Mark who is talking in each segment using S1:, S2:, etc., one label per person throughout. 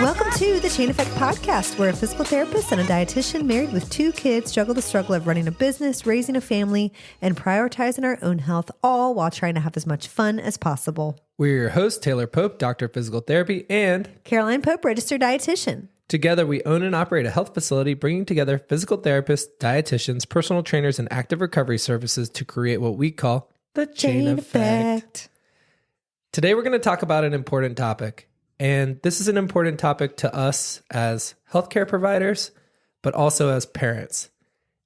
S1: Welcome to the Chain Effect Podcast, where a physical therapist and a dietitian married with 2 kids juggle the struggle of running a business, raising a family, and prioritizing our own health, all while trying to have as much fun as possible.
S2: We're your hosts, Taylor Pope, Doctor of Physical Therapy, and
S1: Caroline Pope, registered dietitian.
S2: Together, we own and operate a health facility, bringing together physical therapists, dietitians, personal trainers, and active recovery services to create what we call the Chain Effect. Today, we're going to talk about an important topic. And this is an important topic to us as healthcare providers, but also as parents.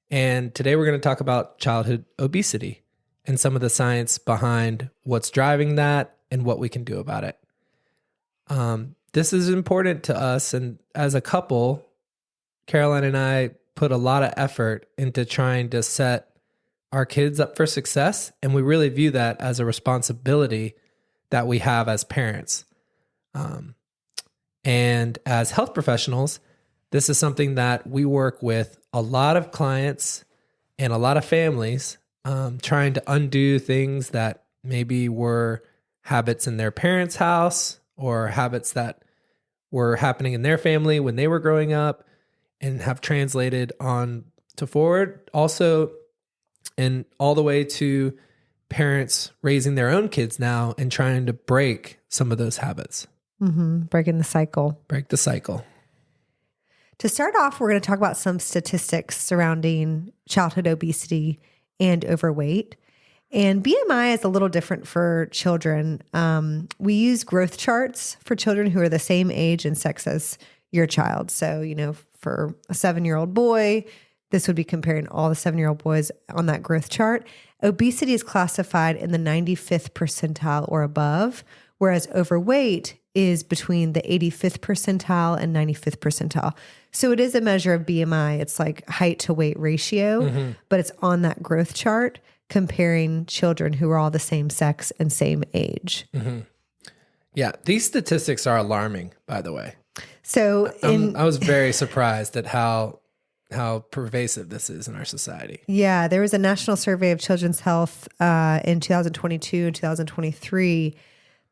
S2: And today we're going to talk about childhood obesity and some of the science behind what's driving that and what we can do about it. This is important to us. And as a couple, Caroline and I put a lot of effort into trying to set our kids up for success. And we really view that as a responsibility that we have as parents. And as health professionals, this is something that we work with a lot of clients and a lot of families, trying to undo things that maybe were habits in their parents' house or habits that were happening in their family when they were growing up and have translated on to forward. Also, and all the way to parents raising their own kids now and trying to break some of those habits.
S1: Breaking the cycle.
S2: Break the cycle.
S1: To start off, we're going to talk about some statistics surrounding childhood obesity and overweight. And BMI is a little different for children. We use growth charts for children who are the same age and sex as your child. So, for a 7-year-old boy, this would be comparing all the 7-year-old boys on that growth chart. Obesity is classified in the 95th percentile or above, whereas overweight is between the 85th percentile and 95th percentile. So it is a measure of BMI. It's like height to weight ratio, but it's on that growth chart comparing children who are all the same sex and same age.
S2: Yeah, these statistics are alarming, by the way.
S1: So
S2: I was very surprised at how pervasive this is in our society.
S1: Yeah, there was a national survey of children's health in 2022 and 2023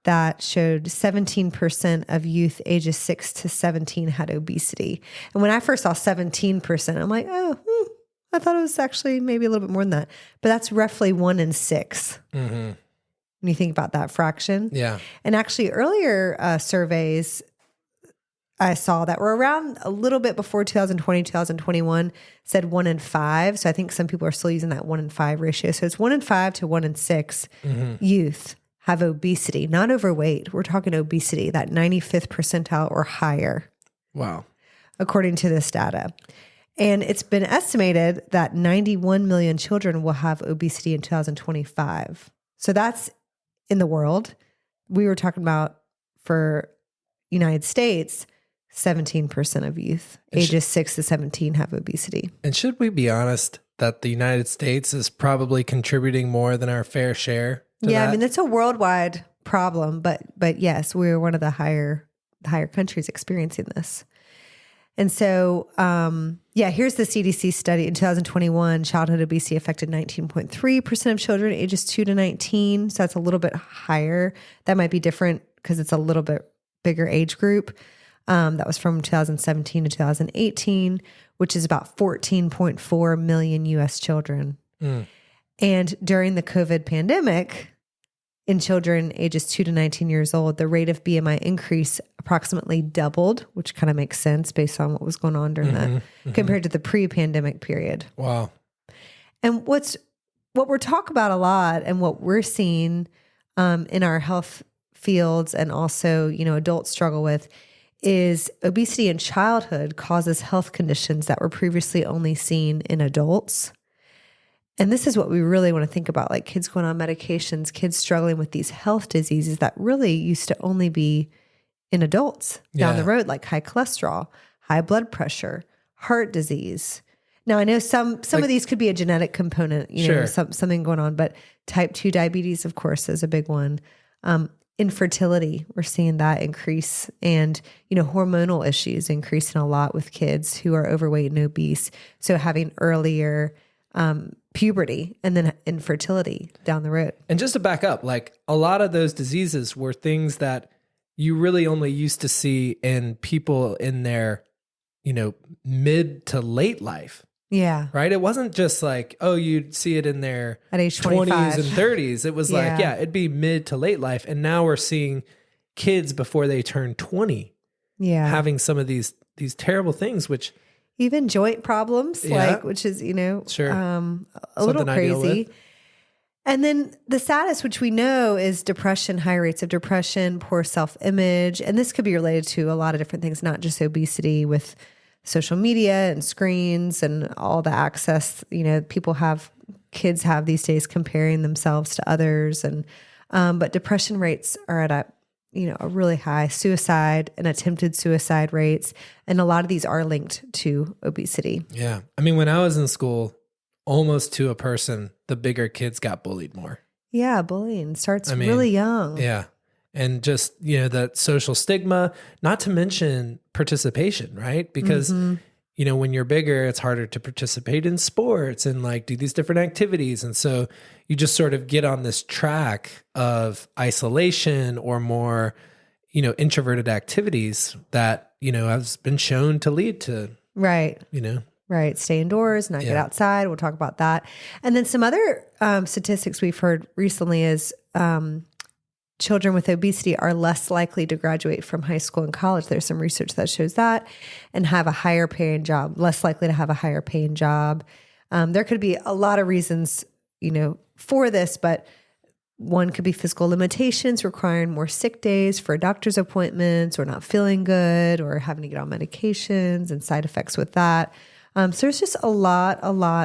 S1: that showed 17% of youth ages 6 to 17 had obesity. And when I first saw 17%, I'm like, I thought it was actually maybe a little bit more than that. But that's roughly 1 in 6. When you think about that fraction.
S2: Yeah.
S1: And actually earlier surveys I saw that were around a little bit before 2020, 2021 said 1 in 5. So I think some people are still using that 1 in 5 ratio. So it's 1 in 5 to 1 in 6 youth have obesity, not overweight. We're talking obesity, that 95th percentile or higher.
S2: Wow.
S1: According to this data. And it's been estimated that 91 million children will have obesity in 2025. So that's in the world. We were talking about for United States, 17% of youth ages 6 to 17 have obesity.
S2: And should we be honest that the United States is probably contributing more than our fair share?
S1: Yeah, I mean, it's a worldwide problem, but yes, we're one of the higher countries experiencing this. And so, here's the CDC study in 2021. Childhood obesity affected 19.3% of children ages 2 to 19. So that's a little bit higher. That might be different because it's a little bit bigger age group. That was from 2017 to 2018, which is about 14.4 million U.S. children. And during the COVID pandemic, in children ages 2 to 19 years old, the rate of BMI increase approximately doubled, which kind of makes sense based on what was going on during that compared to the pre-pandemic period.
S2: Wow.
S1: And what we're talking about a lot and what we're seeing in our health fields and also, adults struggle with is obesity in childhood causes health conditions that were previously only seen in adults. And this is what we really want to think about, like kids going on medications, kids struggling with these health diseases that really used to only be in adults down the road, like high cholesterol, high blood pressure, heart disease. Now, I know some of these could be a genetic component, something going on, but type 2 diabetes, of course, is a big one. Infertility, we're seeing that increase, and, hormonal issues increasing a lot with kids who are overweight and obese. So having earlier puberty and then infertility down the road.
S2: And just to back up, like a lot of those diseases were things that you really only used to see in people in their, mid to late life.
S1: Yeah.
S2: Right? It wasn't just like, oh, you'd see it in their
S1: At age 25.
S2: 20s and 30s. It was like, it'd be mid to late life. And now we're seeing kids before they turn 20 having some of these terrible things, which
S1: even joint problems, which is,
S2: sure.
S1: A little crazy. And then the saddest, which we know, is depression, high rates of depression, poor self-image. And this could be related to a lot of different things, not just obesity, with social media and screens and all the access, kids have these days, comparing themselves to others. And, but depression rates are at a really high. Suicide and attempted suicide rates. And a lot of these are linked to obesity.
S2: Yeah. I mean, when I was in school, almost to a person, the bigger kids got bullied more.
S1: Yeah. Bullying starts really young.
S2: Yeah. And just, the social stigma, not to mention participation, right? Because, when you're bigger, it's harder to participate in sports and do these different activities. And so you just sort of get on this track of isolation or more, introverted activities that, has been shown to lead to,
S1: right. Right. Stay indoors, not get outside. We'll talk about that. And then some other statistics we've heard recently is children with obesity are less likely to graduate from high school and college. There's some research that shows that, and have a higher paying job, less likely to have a higher paying job. There could be a lot of reasons, for this, but one could be physical limitations requiring more sick days for doctor's appointments, or not feeling good, or having to get on medications and side effects with that. So there's just a lot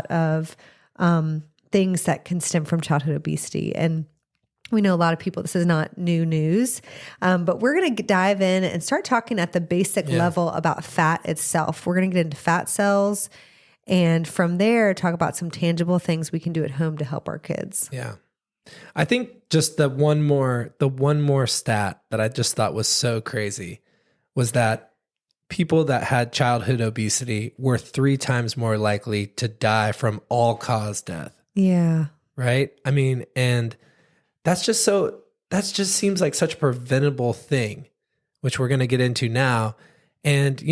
S1: of things that can stem from childhood obesity. And we know a lot of people, this is not new news, but we're going to dive in and start talking at the basic level about fat itself. We're going to get into fat cells, and from there, talk about some tangible things we can do at home to help our kids.
S2: Yeah. I think just the one more stat that I just thought was so crazy was that people that had childhood obesity were 3 times more likely to die from all-cause death.
S1: Yeah.
S2: Right? I mean, and that just seems like such a preventable thing, which we're going to get into now. And,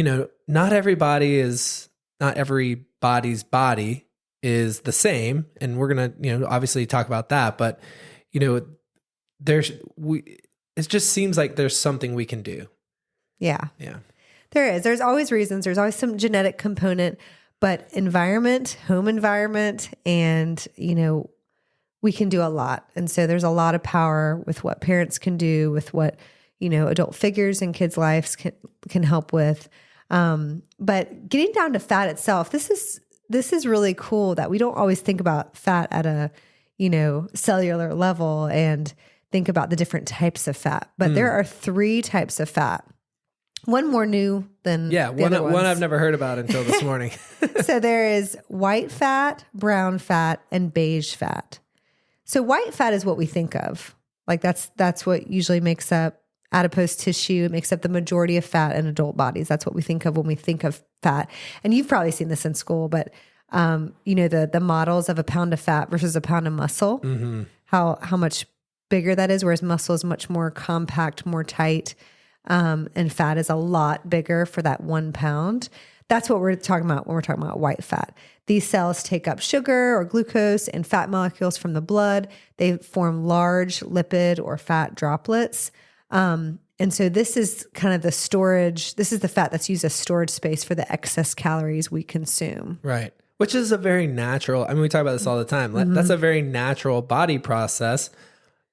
S2: not everybody's body is the same. And we're going to, obviously talk about that, but, it just seems like there's something we can do.
S1: Yeah.
S2: Yeah.
S1: There is. There's always reasons. There's always some genetic component, but environment, home environment, and, we can do a lot. And so there's a lot of power with what parents can do, with what, adult figures in kids' lives can help with. But getting down to fat itself, this is really cool that we don't always think about fat at a, cellular level and think about the different types of fat. But there are 3 types of fat. One more new than
S2: one I've never heard about until this morning.
S1: So there is white fat, brown fat, and beige fat. So white fat is what we think of. That's what usually makes up adipose tissue. It makes up the majority of fat in adult bodies. That's what we think of when we think of fat. And you've probably seen this in school, but the models of a pound of fat versus a pound of muscle, how much bigger that is, whereas muscle is much more compact, more tight. And fat is a lot bigger for that 1 pound. That's what we're talking about when we're talking about white fat. These cells take up sugar or glucose and fat molecules from the blood. They form large lipid or fat droplets. And so this is kind of the storage. This is the fat that's used as storage space for the excess calories we consume.
S2: Right. Which is a very natural, we talk about this all the time. That's a very natural body process.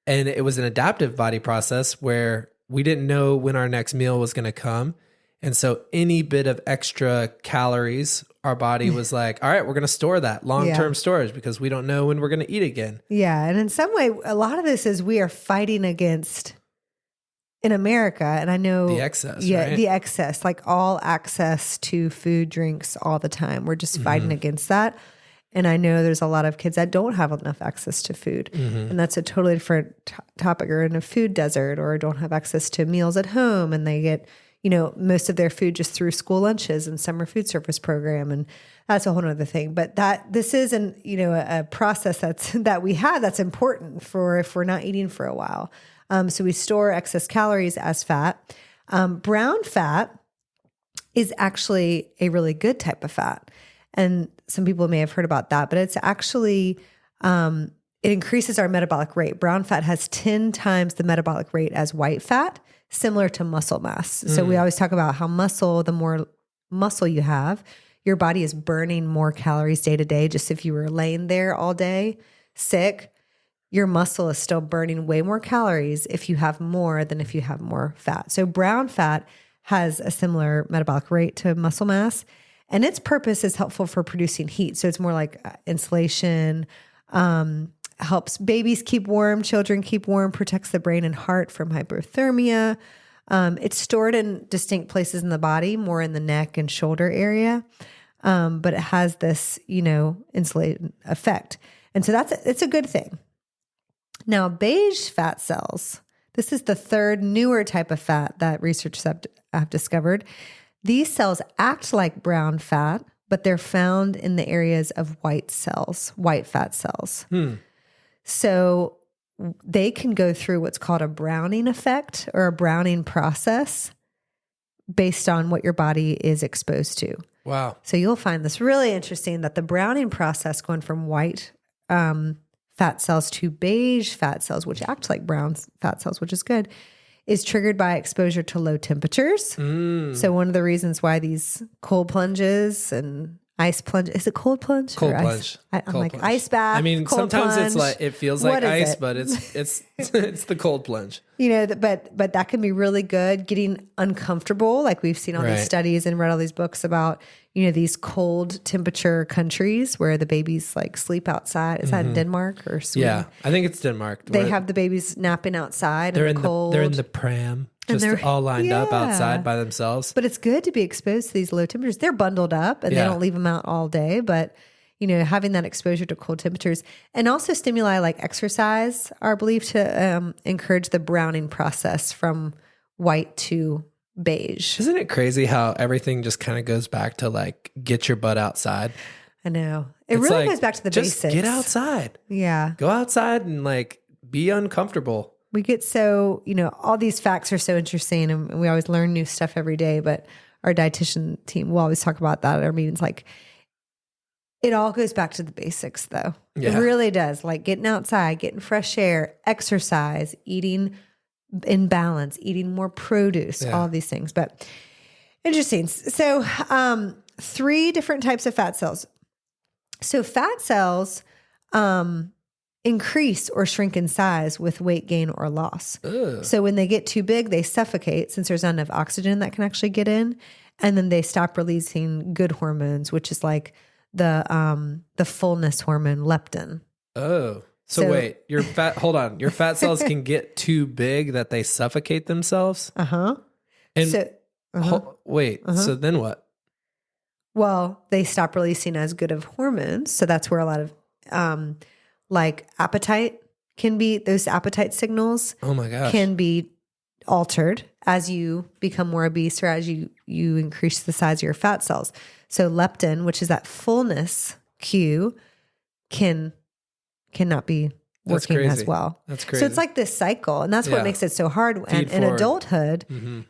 S2: And it was an adaptive body process where we didn't know when our next meal was going to come. And so any bit of extra calories, our body was like, all right, we're going to store that long-term storage because we don't know when we're going to eat again.
S1: Yeah. And in some way, a lot of this is we are fighting against in America. And I know
S2: the excess, right?
S1: The excess, all access to food, drinks all the time. We're just fighting against that. And I know there's a lot of kids that don't have enough access to food. And that's a totally different topic, or in a food desert, or don't have access to meals at home. And they get, most of their food just through school lunches and summer food service program. And that's a whole nother thing. But this is a process that we have that's important for if we're not eating for a while. So we store excess calories as fat. Brown fat is actually a really good type of fat. And some people may have heard about that, but it's actually, it increases our metabolic rate. Brown fat has 10 times the metabolic rate as white fat, similar to muscle mass. So we always talk about how the more muscle you have, your body is burning more calories day to day. Just if you were laying there all day sick, your muscle is still burning way more calories if you have more than if you have more fat. So brown fat has a similar metabolic rate to muscle mass, and its purpose is helpful for producing heat. So it's more like insulation, helps babies keep warm, children keep warm, protects the brain and heart from hypothermia. It's stored in distinct places in the body, more in the neck and shoulder area. But it has this, insulating effect. And so it's a good thing. Now, beige fat cells, this is the third newer type of fat that researchers have discovered. These cells act like brown fat, but they're found in the areas of white fat cells. So they can go through what's called a browning effect or a browning process based on what your body is exposed to.
S2: Wow.
S1: So you'll find this really interesting that the browning process going from white fat cells to beige fat cells, which act like brown fat cells, which is good, is triggered by exposure to low temperatures. So one of the reasons why these cold plunges and ice plunge, is it cold plunge?
S2: Cold
S1: or
S2: plunge.
S1: I'm like plunge. Ice bath.
S2: I mean, sometimes
S1: plunge.
S2: it's like, it feels like ice, but it's the cold plunge.
S1: But that can be really good. Getting uncomfortable. Like we've seen all these studies and read all these books about, these cold temperature countries where the babies like sleep outside. Is that in Denmark or Sweden?
S2: Yeah, I think it's Denmark.
S1: They have the babies napping outside in the cold.
S2: They're in the pram. Just all lined up outside by themselves.
S1: But it's good to be exposed to these low temperatures. They're bundled up and they don't leave them out all day. But, having that exposure to cold temperatures and also stimuli like exercise are believed to encourage the browning process from white to beige.
S2: Isn't it crazy how everything just kind of goes back to like, get your butt outside?
S1: I know. It really goes back to the
S2: just
S1: basics.
S2: Get outside.
S1: Yeah.
S2: Go outside and like be uncomfortable.
S1: We get so, all these facts are so interesting and we always learn new stuff every day, but our dietitian team will always talk about that at our meetings. Like it all goes back to the basics though. Yeah. It really does. Like getting outside, getting fresh air, exercise, eating in balance, eating more produce, all of these things. But interesting. So 3 different types of fat cells. So fat cells, increase or shrink in size with weight gain or loss. Ugh. So when they get too big, they suffocate since there's not enough oxygen that can actually get in. And then they stop releasing good hormones, which is like the fullness hormone, leptin.
S2: Oh, so wait, your fat cells can get too big that they suffocate themselves?
S1: Uh-huh.
S2: And so then what?
S1: Well, they stop releasing as good of hormones. So that's where a lot of, like appetite can be, those appetite signals can be altered as you become more obese or as you increase the size of your fat cells. So leptin, which is that fullness cue, cannot be working as well.
S2: That's crazy.
S1: So it's like this cycle, and that's what makes it so hard in adulthood.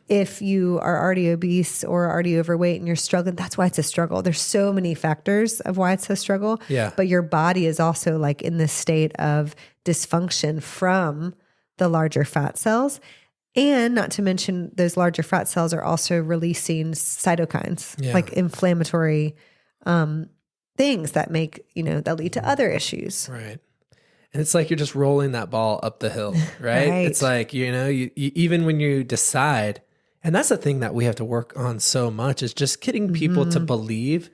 S1: If you are already obese or already overweight and you're struggling, that's why it's a struggle. There's so many factors of why it's a struggle.
S2: Yeah.
S1: But your body is also like in this state of dysfunction from the larger fat cells. And not to mention those larger fat cells are also releasing cytokines, like inflammatory things that that lead to other issues.
S2: Right. And it's like you're just rolling that ball up the hill, right? It's like, you even when you decide, and that's the thing that we have to work on so much is just getting people to believe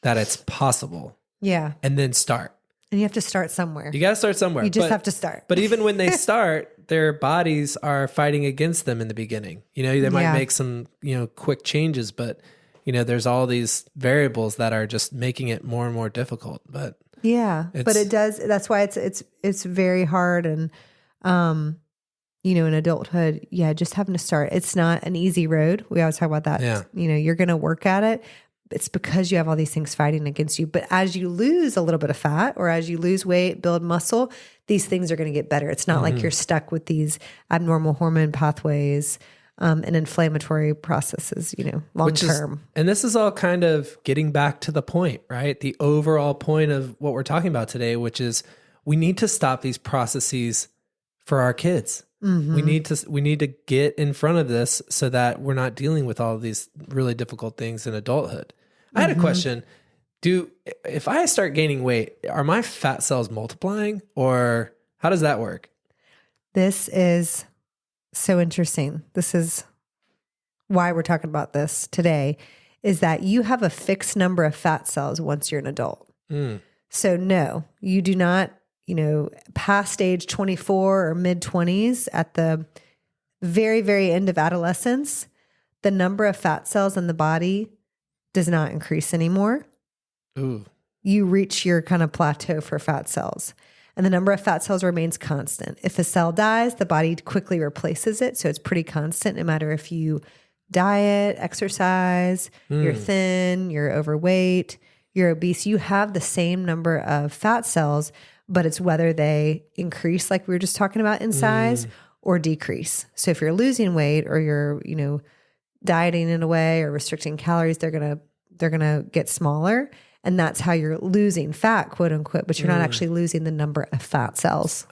S2: that it's possible.
S1: Yeah.
S2: And then start.
S1: And you have to start somewhere.
S2: You got to start somewhere.
S1: You just have to start.
S2: But even when they start, their bodies are fighting against them in the beginning. They might make some, quick changes, but there's all these variables that are just making it more and more difficult. But
S1: but it does. That's why it's very hard. And in adulthood, just having to start. It's not an easy road. We always talk about that.
S2: Yeah.
S1: You're going to work at it. It's because you have all these things fighting against you. But as you lose a little bit of fat or as you lose weight, build muscle, these things are going to get better. It's not like you're stuck with these abnormal hormone pathways and inflammatory processes, long term.
S2: And this is all kind of getting back to the point, right? The overall point of what we're talking about today, which is we need to stop these processes for our kids. We need to get in front of this so that we're not dealing with all of these really difficult things in adulthood. I had a question. If I start gaining weight, are my fat cells multiplying or how does that work?
S1: This is so interesting. This is why we're talking about this today, is that you have a fixed number of fat cells once you're an adult. So no, you do not, past age 24 or mid 20s at the very, very end of adolescence, the number of fat cells in the body does not increase anymore.
S2: Ooh.
S1: You reach your kind of plateau for fat cells. And the number of fat cells remains constant. If a cell dies, the body quickly replaces it. So it's pretty constant no matter if you diet, exercise, you're thin, you're overweight, you're obese. You have the same number of fat cells, but it's whether they increase, like we were just talking about, in size or decrease. So if you're losing weight or you're, dieting in a way or restricting calories, they're going to get smaller. And that's how you're losing fat, quote unquote, but you're not actually losing the number of fat cells.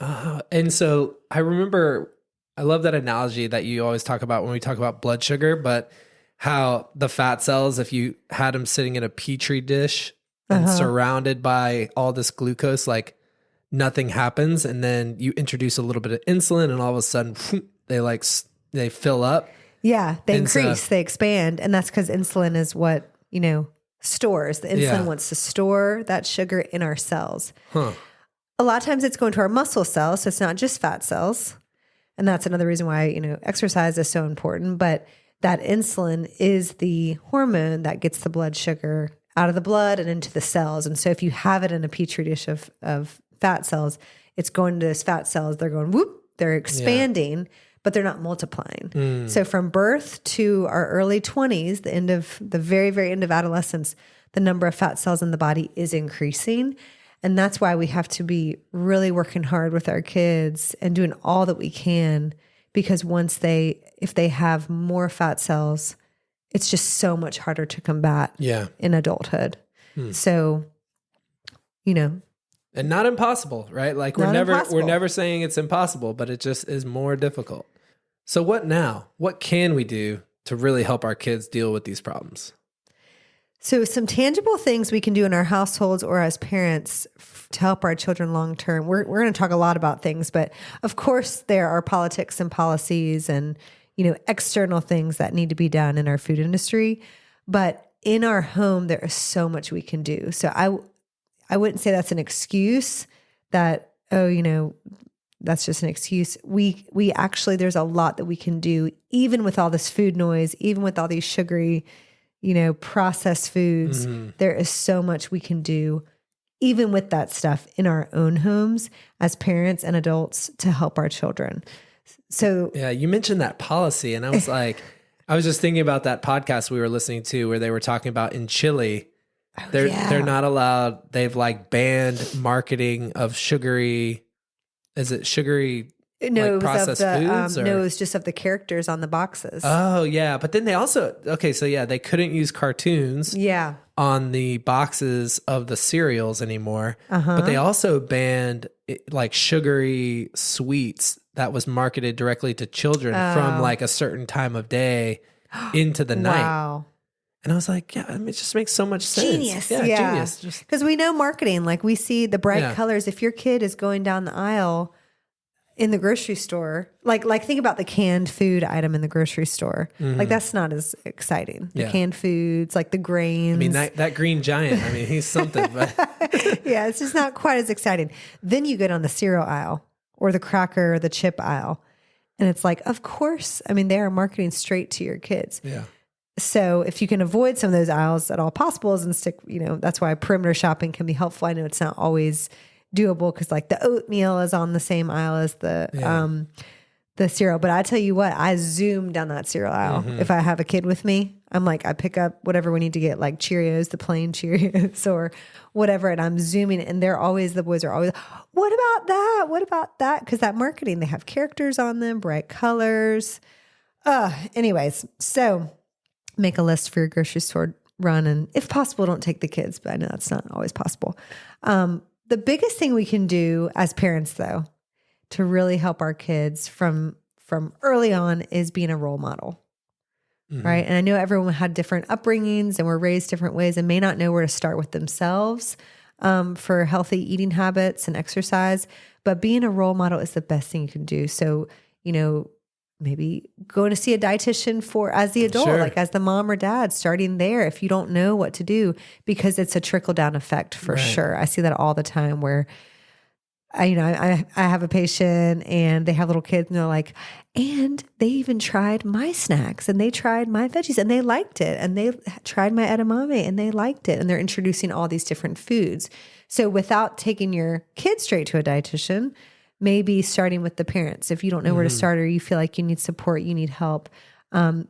S2: And so I love that analogy that you always talk about when we talk about blood sugar, but how the fat cells, if you had them sitting in a petri dish and surrounded by all this glucose, like nothing happens. And then you introduce a little bit of insulin and all of a sudden they fill up.
S1: Yeah. They increase, they expand. And that's because insulin is what, stores. The insulin wants to store that sugar in our cells. A lot of times it's going to our muscle cells. So it's not just fat cells. And that's another reason why, exercise is so important. But that insulin is the hormone that gets the blood sugar out of the blood and into the cells. And so if you have it in a petri dish of fat cells, it's going to those fat cells. They're going, whoop, they're expanding, but they're not multiplying. So from birth to our early 20s, the very, very end of adolescence, the number of fat cells in the body is increasing. And that's why we have to be really working hard with our kids and doing all that we can, because if they have more fat cells, it's just so much harder to combat in adulthood. So,
S2: and not impossible, right? Like we're never saying it's impossible, but it just is more difficult. So what now? What can we do to really help our kids deal with these problems?
S1: So some tangible things we can do in our households or as parents to help our children long term. We're going to talk a lot about things, but of course there are politics and policies and external things that need to be done in our food industry. But in our home, there is so much we can do. So I wouldn't say that's an excuse that, that's just an excuse. We actually, there's a lot that we can do, even with all this food noise, even with all these sugary, processed foods. There is so much we can do, even with that stuff in our own homes as parents and adults to help our children. So
S2: yeah, you mentioned that policy and I was like, I was just thinking about that podcast we were listening to where they were talking about in Chile, they're not allowed, they've banned marketing of sugary, is it sugary processed foods?
S1: No, it was just of the characters on the boxes.
S2: Oh yeah. But then they also, they couldn't use cartoons on the boxes of the cereals anymore, but they also banned sugary sweets that was marketed directly to children from a certain time of day into the night.
S1: Wow.
S2: And I was like, it just makes so much sense.
S1: Genius.
S2: Yeah. Genius.
S1: Because we know marketing, we see the bright colors. If your kid is going down the aisle in the grocery store, think about the canned food item in the grocery store. That's not as exciting. The canned foods, the grains.
S2: I mean, that green giant, he's something. But
S1: yeah, it's just not quite as exciting. Then you go down the cereal aisle or the cracker or the chip aisle. And it's of course, they are marketing straight to your kids.
S2: Yeah.
S1: So if you can avoid some of those aisles at all possible and stick, that's why perimeter shopping can be helpful. I know it's not always doable because the oatmeal is on the same aisle as the the cereal. But I tell you what, I zoom down that cereal aisle. If I have a kid with me, I'm like, I pick up whatever we need to get, like Cheerios, the plain Cheerios or whatever. And I'm zooming and the boys are always, what about that? What about that? Because that marketing, they have characters on them, bright colors. Anyways, so make a list for your grocery store run. And if possible, don't take the kids, but I know that's not always possible. The biggest thing we can do as parents, though, to really help our kids from early on is being a role model, right? And I know everyone had different upbringings and were raised different ways and may not know where to start with themselves for healthy eating habits and exercise, but being a role model is the best thing you can do. So, maybe going to see a dietitian as the adult, like as the mom or dad, starting there if you don't know what to do, because it's a trickle down effect for sure. I see that all the time where I have a patient and they have little kids and they're like, and they even tried my snacks and they tried my veggies and they liked it. And they tried my edamame and they liked it. And they're introducing all these different foods. So without taking your kid straight to a dietitian, maybe starting with the parents. If you don't know where to start or you feel like you need support, you need help,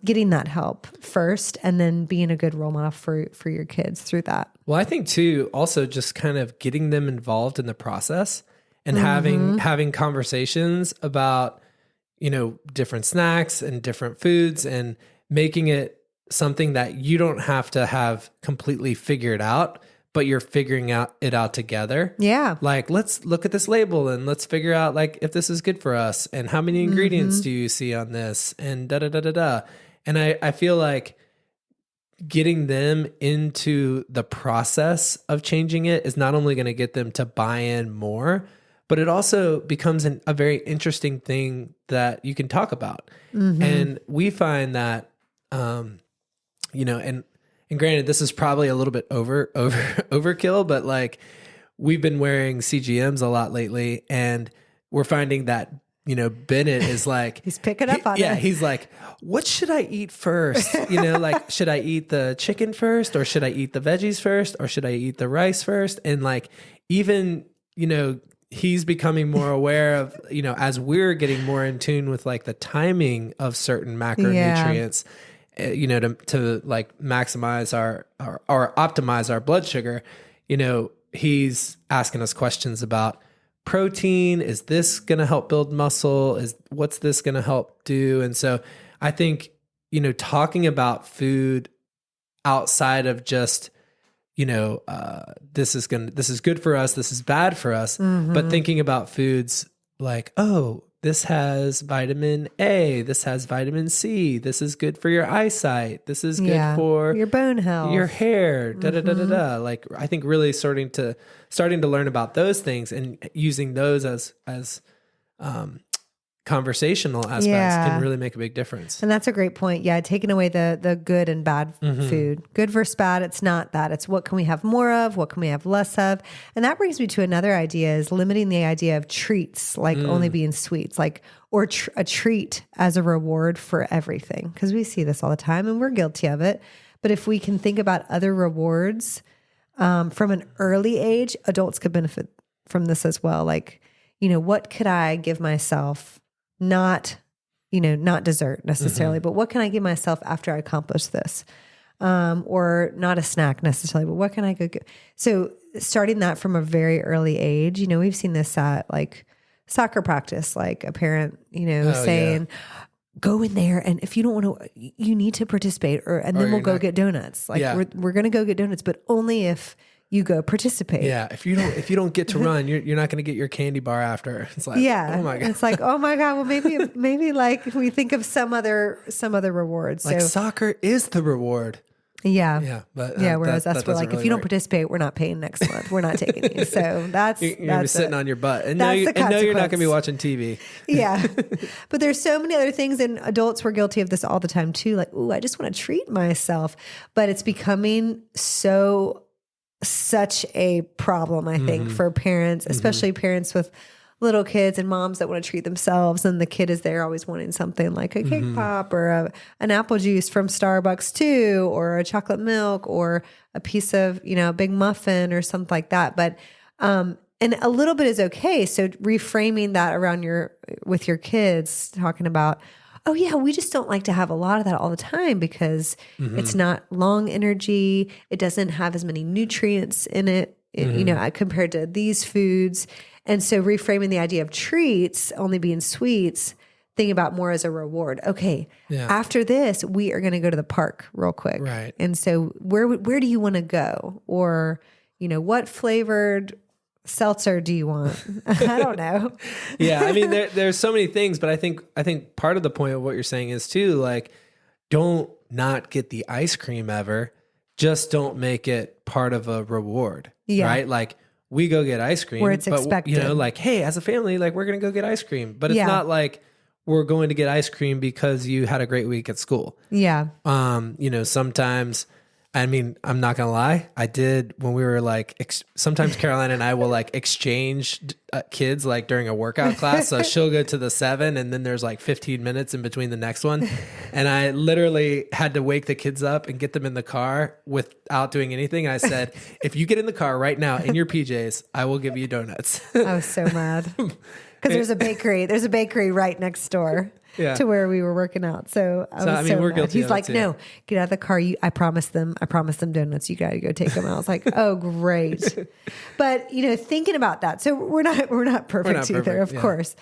S1: getting that help first and then being a good role model for your kids through that.
S2: Well, I think too, also just kind of getting them involved in the process and having conversations about, different snacks and different foods and making it something that you don't have to have completely figured out, but you're figuring it out together.
S1: Yeah.
S2: Like, let's look at this label and let's figure out like if this is good for us and how many ingredients do you see on this and da-da-da-da-da. And I feel like getting them into the process of changing it is not only going to get them to buy in more, but it also becomes a very interesting thing that you can talk about. And we find that, and granted, this is probably a little bit overkill, but like we've been wearing CGMs a lot lately and we're finding that, Bennett is like,
S1: he's picking up on it.
S2: Yeah. He's like, what should I eat first? Like, should I eat the chicken first or should I eat the veggies first or should I eat the rice first? And like, even, he's becoming more aware of, as we're getting more in tune with like the timing of certain macronutrients, to like maximize our optimize our blood sugar, he's asking us questions about protein. Is this going to help build muscle? What's this going to help do? And so I think, talking about food outside of just, this is good for us, this is bad for us, but thinking about foods like, oh, this has vitamin A, this has vitamin C, this is good for your eyesight, this is good for
S1: your bone health,
S2: your hair, da. Like, I think really starting to learn about those things and using those as conversational aspects can really make a big difference.
S1: And that's a great point. Yeah. Taking away the good and bad food, good versus bad. It's not that. It's what can we have more of? What can we have less of? And that brings me to another idea, is limiting the idea of treats, like only being sweets, like, or a treat as a reward for everything. Cause we see this all the time and we're guilty of it. But if we can think about other rewards, from an early age, adults could benefit from this as well. Like, what could I give myself? Not dessert necessarily, but what can I give myself after I accomplish this? Or not a snack necessarily, but what can I go get? So starting that from a very early age, we've seen this at like soccer practice, like a parent, saying, go in there. And if you don't want to, you need to participate and then we'll go get donuts. Like we're going to go get donuts, but only if you go participate.
S2: Yeah. If you don't get to run, you're not going to get your candy bar after. It's like, oh my God.
S1: It's like, oh my God. Well, maybe like we think of some other rewards.
S2: Like soccer is the reward.
S1: Yeah.
S2: Yeah. But
S1: whereas
S2: that
S1: we're like,
S2: really
S1: if you don't
S2: work.
S1: participate, we're not paying next month. We're not taking you. So that's
S2: you're gonna be sitting on your butt and
S1: that's
S2: you're not
S1: consequence.
S2: gonna be watching TV.
S1: Yeah. But there's so many other things, and adults were guilty of this all the time too. Like, ooh, I just want to treat myself. But it's becoming such a problem, I think, for parents, especially parents with little kids and moms that want to treat themselves. And the kid is there always wanting something like a cake pop or an apple juice from Starbucks too, or a chocolate milk or a piece of, a big muffin or something like that. But and a little bit is okay. So reframing that around with your kids, talking about, oh yeah, we just don't like to have a lot of that all the time because it's not long energy. It doesn't have as many nutrients in it, compared to these foods. And so reframing the idea of treats only being sweets, think about more as a reward. Okay, after this, we are going to go to the park real quick.
S2: Right.
S1: And so where do you want to go? Or, what flavored seltzer do you want? I don't know.
S2: Yeah. I mean, there's so many things, but I think part of the point of what you're saying is too, like, don't not get the ice cream ever. Just don't make it part of a reward.
S1: Yeah.
S2: Right. Like, we go get ice cream
S1: where it's expected.
S2: Like, hey, as a family, like, we're going to go get ice cream, but it's not like we're going to get ice cream because you had a great week at school.
S1: Yeah.
S2: Sometimes, I mean, I'm not going to lie. I did when we were like, sometimes Caroline and I will like exchange kids like during a workout class. So she'll go to the 7 and then there's like 15 minutes in between the next one. And I literally had to wake the kids up and get them in the car without doing anything. I said, if you get in the car right now in your PJs, I will give you donuts.
S1: I was so mad because there's a bakery right next door. To where we were working out. So I was
S2: we're
S1: mad.
S2: guilty.
S1: He's like, no, get out of the car. I promised them donuts. You got to go take them. I was like, oh, great. But thinking about that. So we're not perfect either, of course,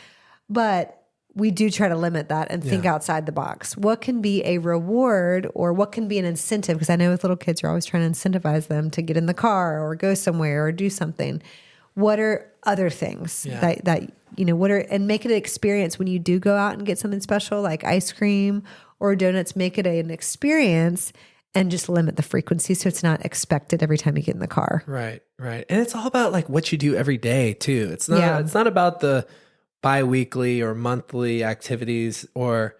S1: but we do try to limit that and think outside the box. What can be a reward or what can be an incentive? Because I know with little kids, you're always trying to incentivize them to get in the car or go somewhere or do something. What are other things that and make it an experience when you do go out and get something special like ice cream or donuts, make it an experience and just limit the frequency so it's not expected every time you get in the car.
S2: Right. And it's all about like what you do every day too. It's not about the bi-weekly or monthly activities or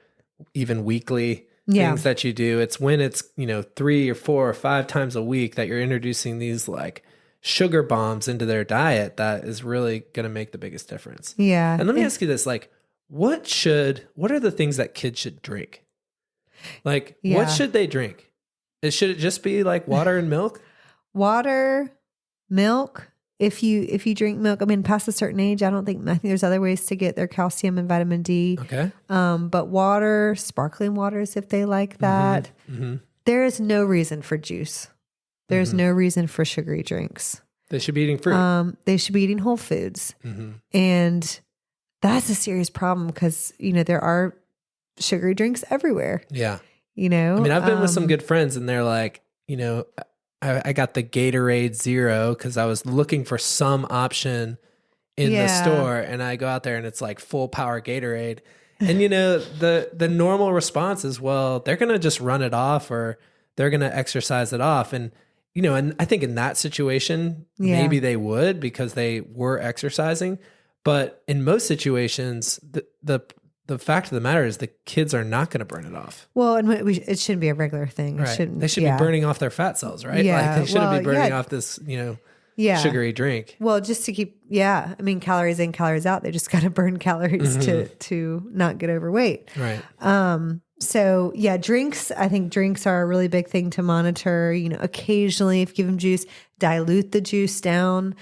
S2: even weekly things that you do. It's when it's, 3 or 4 or 5 times a week that you're introducing these like sugar bombs into their diet that is really going to make the biggest difference.
S1: Yeah.
S2: And let me ask you this, like, what are the things that kids should drink? Like, what should they drink? Should it just be like water and milk?
S1: Water, milk. If you drink milk, I mean, past a certain age, I think there's other ways to get their calcium and vitamin D.
S2: Okay.
S1: But water, sparkling waters, if they like that. There is no reason for juice. There's no reason for sugary drinks.
S2: They should be eating fruit.
S1: They should be eating whole foods. And that's a serious problem because, there are sugary drinks everywhere.
S2: Yeah.
S1: I mean,
S2: I've been with some good friends and they're like, I got the Gatorade Zero because I was looking for some option in the store and I go out there and it's like full power Gatorade. And, the normal response is, well, they're going to just run it off or they're going to exercise it off. And, and I think in that situation, maybe they would because they were exercising. But in most situations, the fact of the matter is the kids are not going to burn it off.
S1: Well, and it shouldn't be a regular thing.
S2: Right. They should be burning off their fat cells, right?
S1: Yeah.
S2: Like they shouldn't be burning off this, sugary drink.
S1: Well, just to keep, I mean, calories in, calories out. They just got to burn calories to not get overweight.
S2: Right.
S1: So drinks, I think drinks are a really big thing to monitor. Occasionally if you give them juice, dilute the juice down.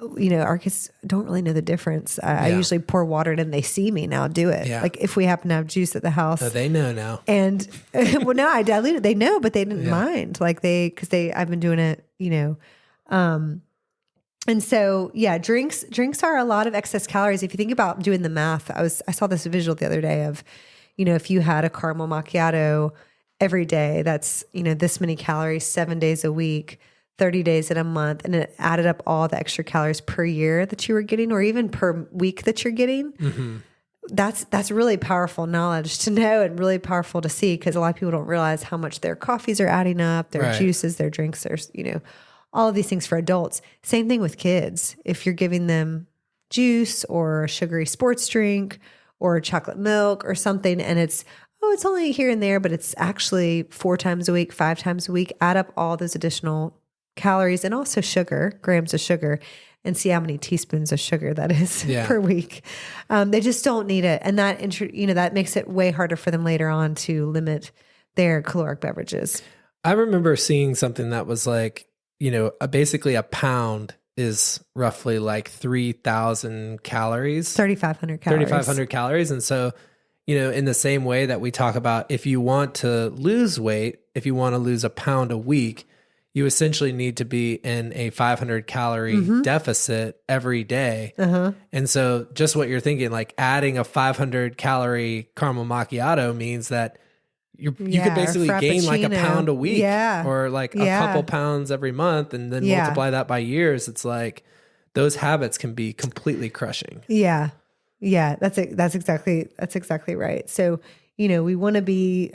S1: Our kids don't really know the difference. I usually pour water in and they see me now do it. Yeah. Like if we happen to have juice at the house.
S2: Oh, they know now.
S1: And well, no, I dilute it. They know, but they didn't mind. Like I've been doing it, and so, drinks are a lot of excess calories. If you think about doing the math, I saw this visual the other day of, if you had a caramel macchiato every day, that's, this many calories, 7 days a week, 30 days in a month, and it added up all the extra calories per year that you were getting, or even per week that you're getting. That's really powerful knowledge to know and really powerful to see because a lot of people don't realize how much their coffees are adding up, their juices, their drinks, all of these things for adults. Same thing with kids. If you're giving them juice or a sugary sports drink or chocolate milk or something, and it's only here and there, but it's actually 4 times a week, 5 times a week, add up all those additional calories and also sugar, grams of sugar, and see how many teaspoons of sugar that is per week. They just don't need it. And that, that makes it way harder for them later on to limit their caloric beverages.
S2: I remember seeing something that was like, basically a pound is roughly like 3,000 calories.
S1: 3,500 calories.
S2: 3,500 calories. And so, in the same way that we talk about, if you want to lose weight, if you want to lose a pound a week, you essentially need to be in a 500 calorie deficit every day. And so just what you're thinking, like adding a 500 calorie caramel macchiato means that you could basically gain like a pound a week or like a couple pounds every month, and then multiply that by years. It's like those habits can be completely crushing.
S1: Yeah. That's exactly right. So, we want to be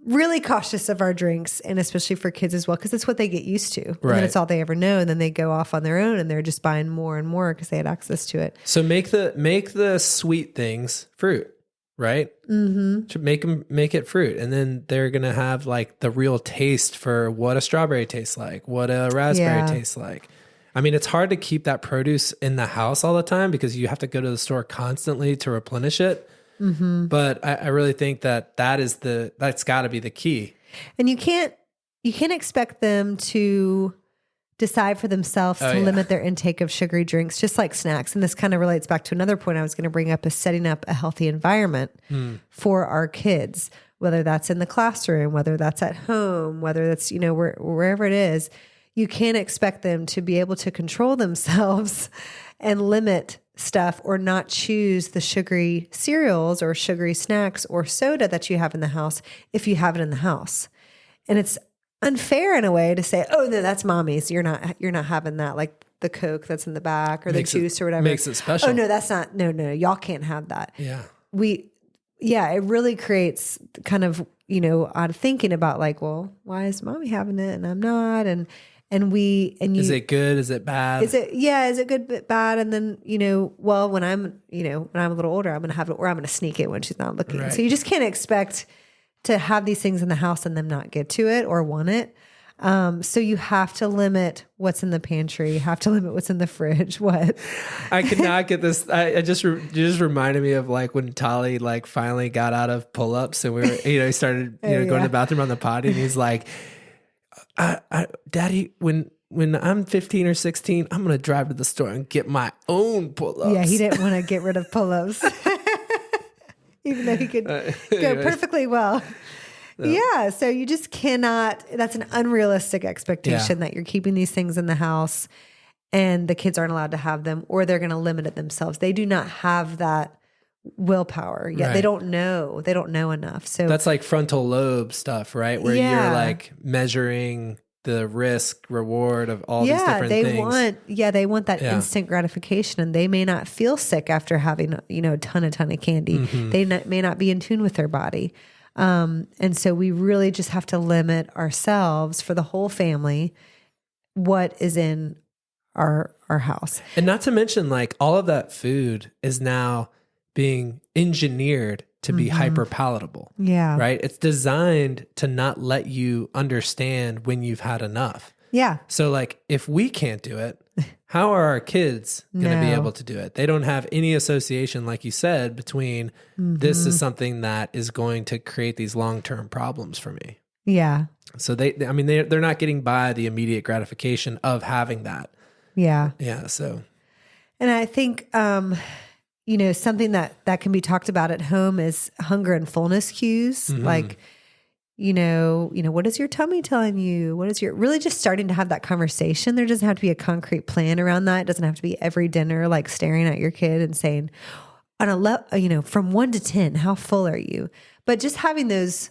S1: really cautious of our drinks, and especially for kids as well, because it's what they get used to. And then it's all they ever know. And then they go off on their own and they're just buying more and more because they had access to it.
S2: So make the sweet things fruit, right? To make it fruit. And then they're going to have like the real taste for what a strawberry tastes like, what a raspberry tastes like. I mean, it's hard to keep that produce in the house all the time because you have to go to the store constantly to replenish it. But I really think that's got to be the key. And
S1: you can't expect them to decide for themselves to limit their intake of sugary drinks, just like snacks. And this kind of relates back to another point I was going to bring up, is setting up a healthy environment for our kids, whether that's in the classroom, whether that's at home, whether that's, wherever it is. You can't expect them to be able to control themselves and limit stuff or not choose the sugary cereals or sugary snacks or soda that you have in the house if you have it in the house. And it's unfair in a way to say, oh no, that's mommy's. You're not having that, like the Coke that's in the back or the juice or whatever.
S2: Makes it special.
S1: Oh no, that's not, no, y'all can't have that. It really creates kind of, odd thinking about like, well, why is mommy having it and I'm not? Is
S2: it good? Is it bad?
S1: Is it good, but bad? And then, when I'm a little older, I'm going to have it, or I'm going to sneak it when she's not looking. Right. So you just can't expect to have these things in the house and them not get to it or want it. So you have to limit what's in the pantry. You have to limit what's in the fridge. What?
S2: I could not get this. You just reminded me of like when Tali like finally got out of pull-ups and we were, he started, going to the bathroom on the potty, and he's like, Daddy, when I'm 15 or 16, I'm going to drive to the store and get my own pull-ups.
S1: Yeah, he didn't want to get rid of pull-ups. Even though he could go perfectly well. No. Yeah, so you just cannot, that's an unrealistic expectation that you're keeping these things in the house and the kids aren't allowed to have them, or they're going to limit it themselves. They do not have that willpower yet. Right. They don't know enough. So
S2: that's like frontal lobe stuff, right? Where you're like measuring the risk reward of all these different things.
S1: They want that instant gratification, and they may not feel sick after having, a ton of candy. They may not be in tune with their body. And so we really just have to limit ourselves for the whole family, what is in our house.
S2: And not to mention, like, all of that food is now being engineered to be hyper palatable.
S1: Yeah.
S2: Right. It's designed to not let you understand when you've had enough.
S1: Yeah.
S2: So like, if we can't do it, how are our kids going to be able to do it? They don't have any association, like you said, between this is something that is going to create these long-term problems for me.
S1: Yeah.
S2: So they're not getting by the immediate gratification of having that.
S1: Yeah.
S2: Yeah. So,
S1: and I think, something that can be talked about at home is hunger and fullness cues. Like, what is your tummy telling you? What is really just starting to have that conversation? There doesn't have to be a concrete plan around that. It doesn't have to be every dinner, like staring at your kid and saying, from 1 to 10, how full are you? But just having those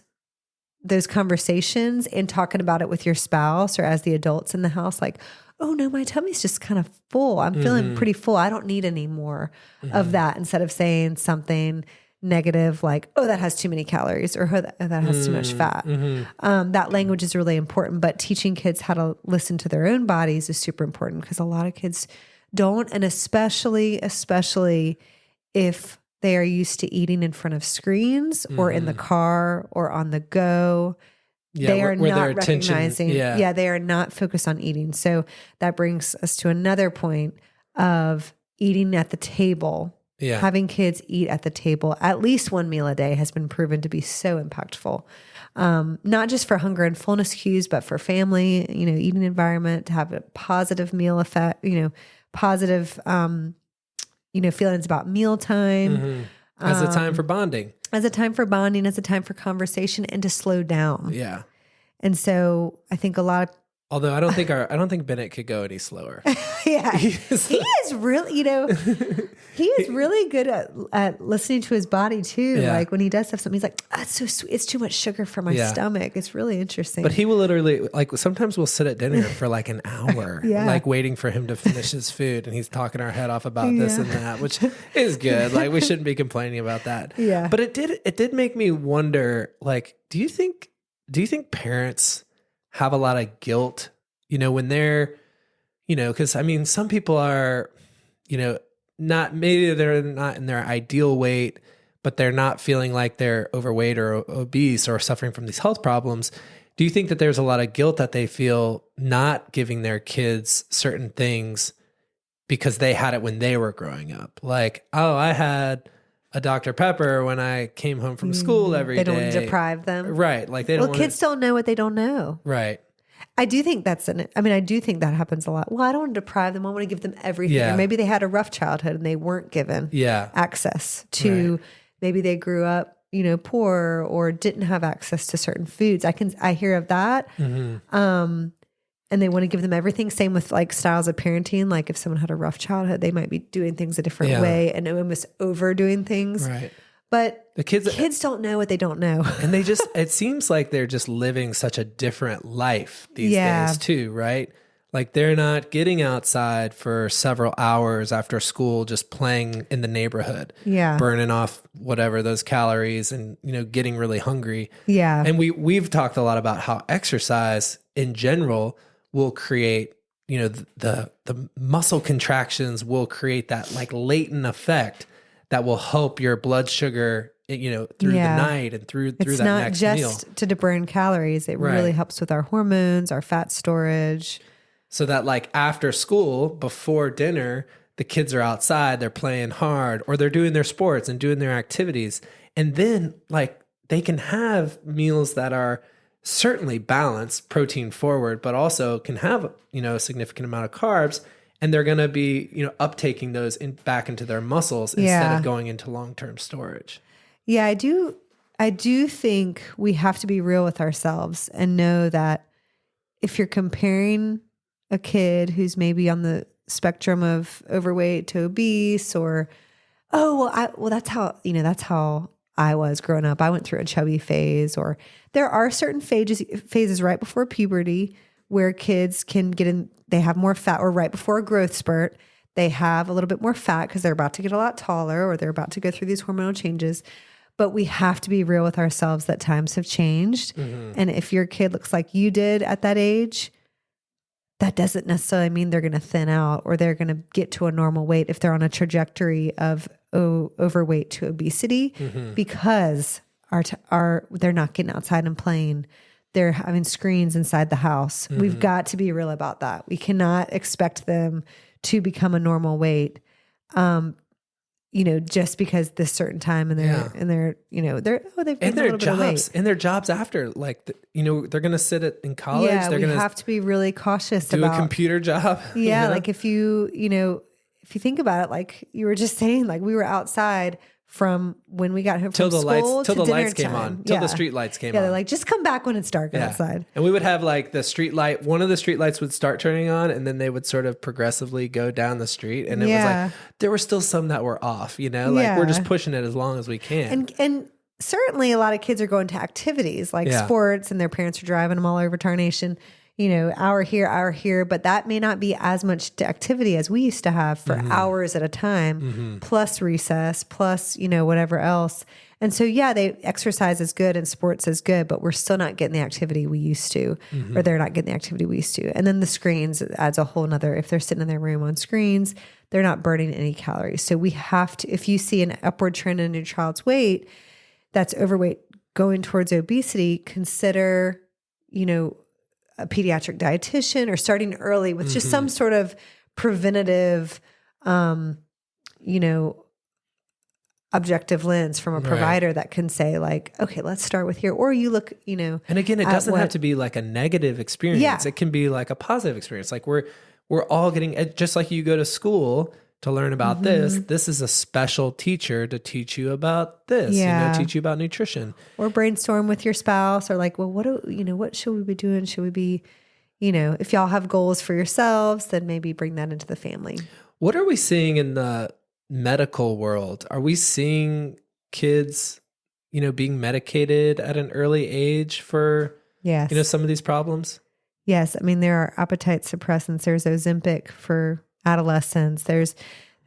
S1: conversations and talking about it with your spouse or as the adults in the house, like, oh no, my tummy's just kind of full. I'm feeling pretty full. I don't need any more of that, instead of saying something negative like, oh, that has too many calories, or oh, that has too much fat. That language is really important, but teaching kids how to listen to their own bodies is super important, because a lot of kids don't, and especially if they are used to eating in front of screens or in the car or on the go. They are not recognizing. They are not focused on eating. So that brings us to another point of eating at the table
S2: Yeah.
S1: Having kids eat at the table at least one meal a day has been proven to be so impactful. Not just for hunger and fullness cues, but for family, eating environment, to have a positive meal effect, positive, feelings about mealtime.
S2: As a time for bonding.
S1: As a time for bonding, as a time for conversation, and to slow down.
S2: Yeah.
S1: And so I think a lot of,
S2: although I don't think Bennett could go any slower.
S1: yeah, he is really, he is really good at listening to his body too.
S2: Yeah.
S1: Like when he does have something, he's like, "That's so sweet. It's too much sugar for my stomach." It's really interesting.
S2: But he will literally, like, sometimes we'll sit at dinner for like an hour, like waiting for him to finish his food, and he's talking our head off about this and that, which is good. Like, we shouldn't be complaining about that.
S1: Yeah.
S2: But it did make me wonder, like, do you think parents have a lot of guilt, when they're, because I mean, some people are, maybe they're not in their ideal weight, but they're not feeling like they're overweight or obese or suffering from these health problems. Do you think that there's a lot of guilt that they feel not giving their kids certain things because they had it when they were growing up? Like, oh, I had a Dr. Pepper when I came home from school every day.
S1: They don't deprive them.
S2: Right. Like they don't
S1: kids don't know what they don't know.
S2: Right.
S1: I do think I do think that happens a lot. Well, I don't want to deprive them. I want to give them everything.
S2: Yeah.
S1: Or maybe they had a rough childhood and they weren't given access to, maybe they grew up, poor or didn't have access to certain foods. I hear of that. Mm-hmm. And they want to give them everything. Same with like styles of parenting. Like if someone had a rough childhood, they might be doing things a different way and almost overdoing things.
S2: Right.
S1: But
S2: the kids
S1: don't know what they don't know.
S2: And it seems like they're just living such a different life these days too, right? Like they're not getting outside for several hours after school, just playing in the neighborhood, burning off whatever those calories and, getting really hungry.
S1: Yeah.
S2: And we've talked a lot about how exercise in general will create, the muscle contractions will create that like latent effect that will help your blood sugar, through the night and through that next meal.
S1: It's not just to burn calories. It really helps with our hormones, our fat storage.
S2: So that like after school, before dinner, the kids are outside, they're playing hard, or they're doing their sports and doing their activities. And then like they can have meals that are certainly balanced, protein forward, but also can have, a significant amount of carbs. And they're going to be, uptaking those back into their muscles instead of going into long-term storage. Yeah,
S1: I do think we have to be real with ourselves and know that if you're comparing a kid who's maybe on the spectrum of overweight to obese, or, that's how I was growing up. I went through a chubby phase, or there are certain phases right before puberty where kids can get in, they have more fat, or right before a growth spurt, they have a little bit more fat because they're about to get a lot taller or they're about to go through these hormonal changes. But we have to be real with ourselves that times have changed. Mm-hmm. And if your kid looks like you did at that age, that doesn't necessarily mean they're going to thin out or they're going to get to a normal weight if they're on a trajectory of overweight to obesity, because they're not getting outside and playing. They're having screens inside the house. Mm-hmm. We've got to be real about that. We cannot expect them to become a normal weight, just because this certain time and they've gained a little bit of weight.
S2: And their jobs after, like, they're going to sit in college.
S1: Yeah,
S2: they're
S1: we have to be really cautious about
S2: a computer job.
S1: Yeah, like if you think about it, like you were just saying, like we were outside from when we got home from school
S2: till
S1: to
S2: the lights
S1: dinner
S2: came
S1: time.
S2: on, till the street lights came on.
S1: Yeah, they're like, just come back when it's dark outside.
S2: And we would have like the street light, one of the street lights would start turning on and then they would sort of progressively go down the street. And it was like, there were still some that were off, like we're just pushing it as long as we can.
S1: And certainly a lot of kids are going to activities like sports, and their parents are driving them all over Tarnation, hour here, but that may not be as much activity as we used to have for hours at a time, plus recess, plus, whatever else. And so, they exercise is good and sports is good, but we're still not getting the activity we used to, or they're not getting the activity we used to. And then the screens adds a whole nother, if they're sitting in their room on screens, they're not burning any calories. So we have to, if you see an upward trend in your child's weight, that's overweight going towards obesity, consider, a pediatric dietitian, or starting early with just some sort of preventative, objective lens from a provider that can say like, okay, let's start with here. Or you look, and
S2: again, it doesn't have to be like a negative experience.
S1: Yeah.
S2: It can be like a positive experience. Like we're all getting, just like you go to school to learn about this is a special teacher to teach you about this, teach you about nutrition.
S1: Or brainstorm with your spouse, or like, well, what should we be doing? Should we be, if y'all have goals for yourselves, then maybe bring that into the family.
S2: What are we seeing in the medical world? Are we seeing kids, being medicated at an early age for,
S1: yes,
S2: some of these problems?
S1: Yes. I mean, there are appetite suppressants. There's Ozempic for adolescents.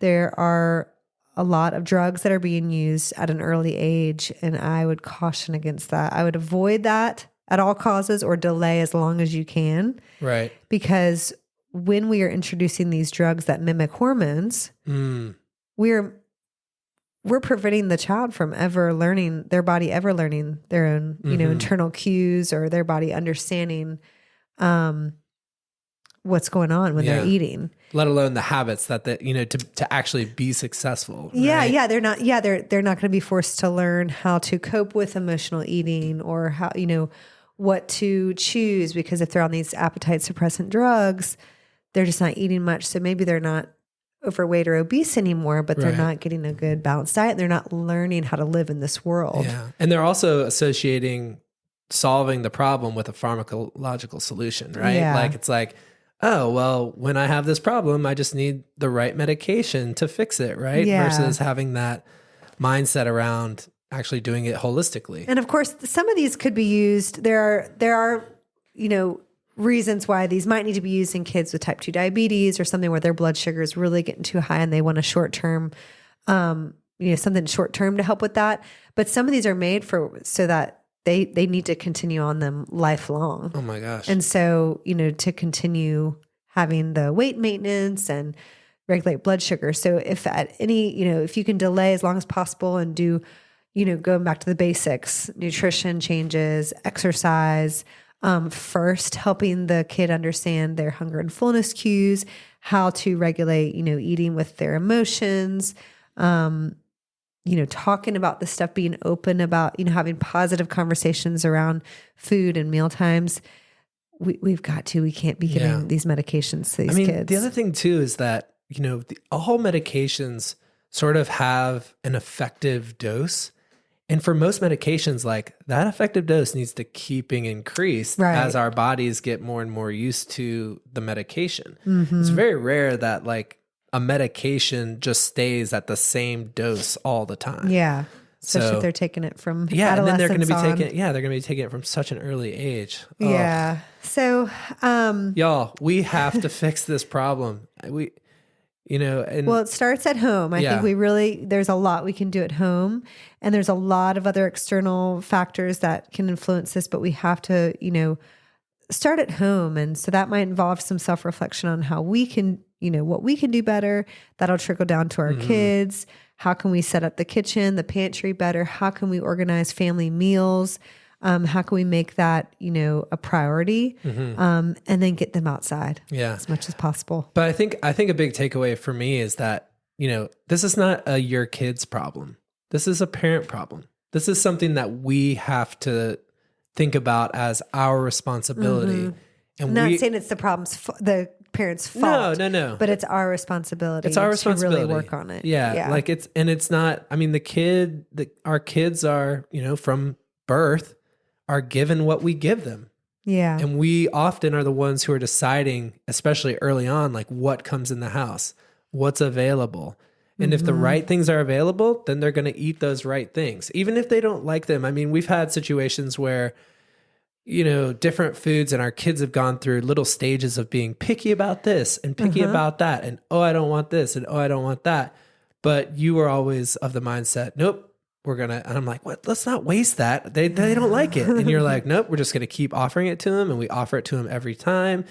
S1: There are a lot of drugs that are being used at an early age, and I would caution against that. I would avoid that at all causes, or delay as long as you can.
S2: Right.
S1: Because when we are introducing these drugs that mimic hormones, we're preventing the child from their body ever learning their own, internal cues, or their body understanding what's going on when they're eating.
S2: Let alone the habits that to actually be successful.
S1: Yeah.
S2: Right?
S1: Yeah. They're not going to be forced to learn how to cope with emotional eating, or how, what to choose, because if they're on these appetite suppressant drugs, they're just not eating much. So maybe they're not overweight or obese anymore, but they're not getting a good balanced diet. They're not learning how to live in this world.
S2: Yeah. And they're also associating solving the problem with a pharmacological solution, right?
S1: Yeah.
S2: Like it's like, oh, well, when I have this problem, I just need the right medication to fix it, right?
S1: Yeah.
S2: Versus having that mindset around actually doing it holistically.
S1: And of course, some of these could be used. There are, reasons why these might need to be used in kids with type 2 diabetes, or something where their blood sugar is really getting too high and they want a short-term, something short-term to help with that. But some of these are made so that they need to continue on them lifelong.
S2: Oh my gosh.
S1: And so, to continue having the weight maintenance and regulate blood sugar. So if at any, if you can delay as long as possible and do, going back to the basics, nutrition changes, exercise, first helping the kid understand their hunger and fullness cues, how to regulate, eating with their emotions, talking about the stuff, being open about, having positive conversations around food and meal times. We can't be giving these medications to these kids.
S2: The other thing too is that, all medications sort of have an effective dose. And for most medications, like that effective dose needs to keep being increased as our bodies get more and more used to the medication. It's very rare that like a medication just stays at the same dose all the time.
S1: Yeah. Especially if they're taking it from
S2: and then they're going to be
S1: on.
S2: they're going to be taking it from such an early age.
S1: Yeah. So,
S2: y'all, we have to fix this problem.
S1: It starts at home. I think there's a lot we can do at home, and there's a lot of other external factors that can influence this, but we have to, start at home. And so that might involve some self-reflection on how we can, what we can do better. That'll trickle down to our kids. How can we set up the kitchen, the pantry better? How can we organize family meals? How can we make that, a priority, and then get them outside as much as possible?
S2: But I think a big takeaway for me is that, this is not your kid's problem. This is a parent problem. This is something that we have to think about as our responsibility. And
S1: I'm not saying it's the parents' fault.
S2: No.
S1: But it's our responsibility.
S2: It's our responsibility
S1: to really work on it.
S2: Yeah. Like it's not, our kids are, from birth, are given what we give them.
S1: Yeah.
S2: And we often are the ones who are deciding, especially early on, like what comes in the house, what's available. And if the right things are available, then they're going to eat those right things, even if they don't like them. I mean, we've had situations where, different foods, and our kids have gone through little stages of being picky about this and picky about that. And, oh, I don't want this. And, oh, I don't want that. But you were always of the mindset, nope. And I'm like, what? Let's not waste that. They don't like it. And you're like, nope, we're just going to keep offering it to them. And we offer it to them every time.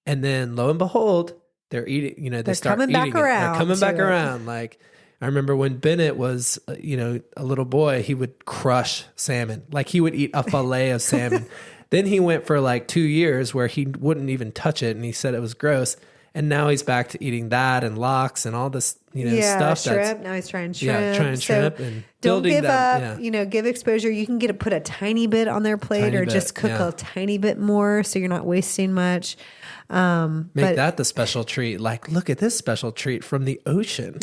S2: And then lo and behold, they're eating, they start eating it. They're coming back around. Like I remember when Bennett was, a little boy, he would crush salmon. Like he would eat a fillet of salmon. Then he went for like 2 years where he wouldn't even touch it. And he said it was gross. And now he's back to eating that and lox and all this, stuff.
S1: Shrimp. Now he's trying shrimp.
S2: Yeah, trying shrimp and
S1: don't
S2: building
S1: give
S2: them.
S1: up. Give exposure. You can put a tiny bit on their plate just cook a tiny bit more so you're not wasting much.
S2: Make that the special treat. Like, look at this special treat from the ocean.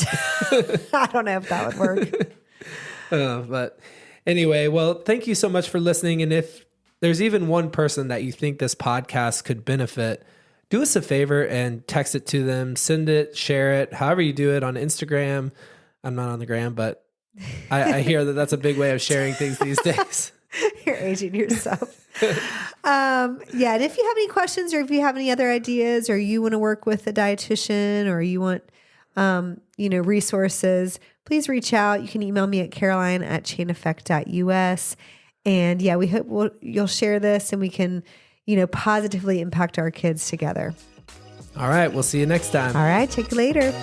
S1: I don't know if that would work.
S2: But anyway, well, thank you so much for listening. And if there's even one person that you think this podcast could benefit, do us a favor and text it to them, send it, share it, however you do it on Instagram. I'm not on the gram, but I hear that that's a big way of sharing things these days.
S1: You're aging yourself. And if you have any questions or if you have any other ideas or you want to work with a dietitian or you want, resources, please reach out. You can email me at caroline@chaineffect.us. And we hope you'll share this and we can, positively impact our kids together.
S2: All right. We'll see you next time.
S1: All right. Take you later.